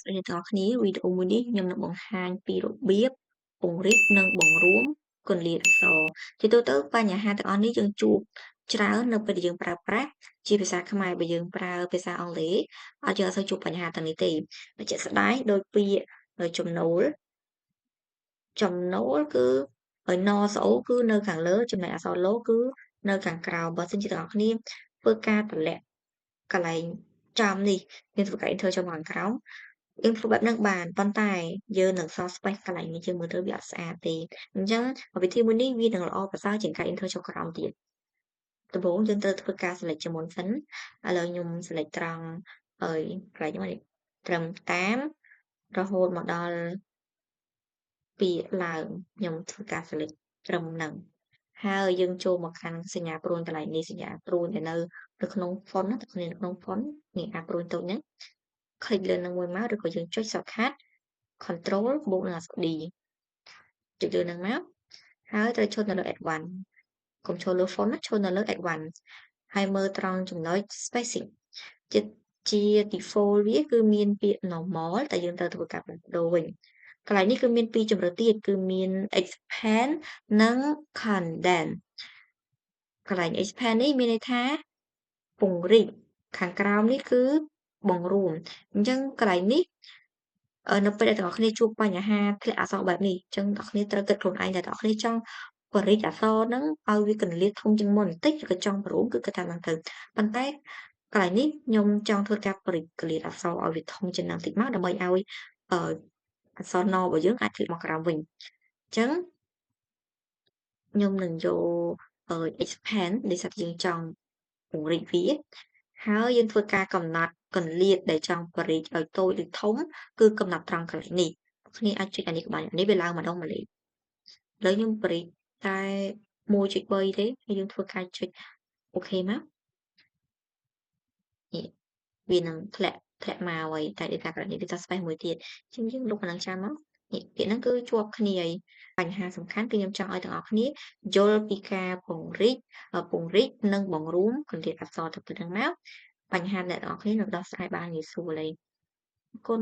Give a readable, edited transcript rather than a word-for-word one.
ស្ដីទាំងអស់គ្នាវីដេអូមួយនេះខ្ញុំនឹងបង្ហាញពីរបៀបពង្រីកនិងបង្រួមគម្លាតអក្សរជាទូទៅបញ្ហាទាំងអស់នេះយើងជួបច្រើននៅពេលដែលយើងប្រើប្រាស់ជាភាសាខ្មែរបើយើងប្រើភាសាអង់គ្លេសអត់យើងអត់សូវជួបបញ្ហាទាំងនេះទេដូចជាក់ស្ដែងដោយពាក្យចំណូលគឺណសអូគឺនៅខាងលើចំណែកអក្សរឡគឺនៅខាងក្រោមបើសិនជាទាំងអស់គ្នាធ្វើការតម្លាក់កន្លែងចំនេះយើងធ្វើការ enter ចំខាងក្រោមយើងធ្វើបែបហ្នឹងបានប៉ុន្តែយើងនឹងសល់ space កន្លែងនេះយើងមើលទៅវាអត់ស្អាតទេអញ្ចឹងវិធីមួយនេះវានឹងល្អប្រសើរជាងការ enter ចុះក្រោមទៀតដំបូងយើងត្រូវធ្វើការ select ជាមុនសិនឥឡូវខ្ញុំ select ត្រង់កន្លែងនេះត្រឹមតាមរហូតមកដល់ពាក្យឡើងខ្ញុំធ្វើការ select ត្រឹមហ្នឹងហើយយើងចូលមកកាន់សញ្ញាព្រួញកន្លែងនេះសញ្ញាព្រួញដែលនៅក្នុង font ណាអ្នកនាងនៅក្នុង font នេះអាព្រួញតូចហ្នឹង click លើនឹងមួយមកឬក៏យើងចុច shortcut control បូកនឹងអក្សរ D ចុចលើនឹងមកហើយត្រូវឈប់នៅលើ Advanced កុំឈរលើ font ណាឈរនៅលើ Advanced ហើយមើលត្រង់ចំណុច spacing ជា default វាគឺមានពាក្យ normal តែយើងត្រូវធ្វើការផ្លាស់ប្ដូរវិញកន្លែងនេះគឺមានពីរជម្រើសទៀតគឺមាន expand និង condense កន្លែង expand នេះមានន័យថាពង្រីកខាងក្រោមនេះគឺបង្រួមអញ្ចឹងកន្លែងនេះនៅពេលដែលទាំងអស់គ្នាជួបបញ្ហាធ្លាក់អក្សរបែបនេះអញ្ចឹងអ្នកគ្នាត្រូវគិតខ្លួនឯងថាអ្នកគ្នាចង់បរិច្អក្សរហ្នឹងឲ្យវាគន្លាតធំជាងមុនបន្តិចឬក៏ចង់បរួមគឺគិតថាហ្នឹងទៅប៉ុន្តែកន្លែងនេះខ្ញុំចង់ធ្វើការបរិច្គលាតអក្សរឲ្យវាធំជាងហ្នឹងតិចមកដើម្បីឲ្យអក្សរ N របស់យើងអាចធ្លាក់មកក្រោមវិញអញ្ចឹងខ្ញុំនឹងយក expand ដោយសារតែយើងចង់ពង្រីកវាហើយយើងធ្វើការកំណត់គម្លាតដែលចង់បរិច្ឲ្យតូចឬធំគឺកំណត់ត្រង់កន្លែងនេះអ្នកគ្នាអាចចុចអានេះក៏បានអានេះវាឡើងម្ដងម្លេះឥឡូវខ្ញុំបរិច្តែ1.3ទេហើយយើងធ្វើការចុចអូខេមកនេះវានឹងធ្លាក់មកហើយតែដោយសារកន្លែងនេះវាសល់ space មួយទៀតអញ្ចឹងយើងលុបអាហ្នឹងចាំមកនេះពាក្យហ្នឹងគឺជាប់គ្នាហើយបញ្ហាសំខាន់គឺខ្ញុំចង់ឲ្យទាំងអស់គ្នាយល់ពីការពង្រីកនិងបង្រួមគម្លាតអក្សរទៅនឹងមកបញ្ហាដែលអ្នកទាំងអស់គ្នានឹងដោះស្រាយបានងាយស្រួលហើយអរគុណ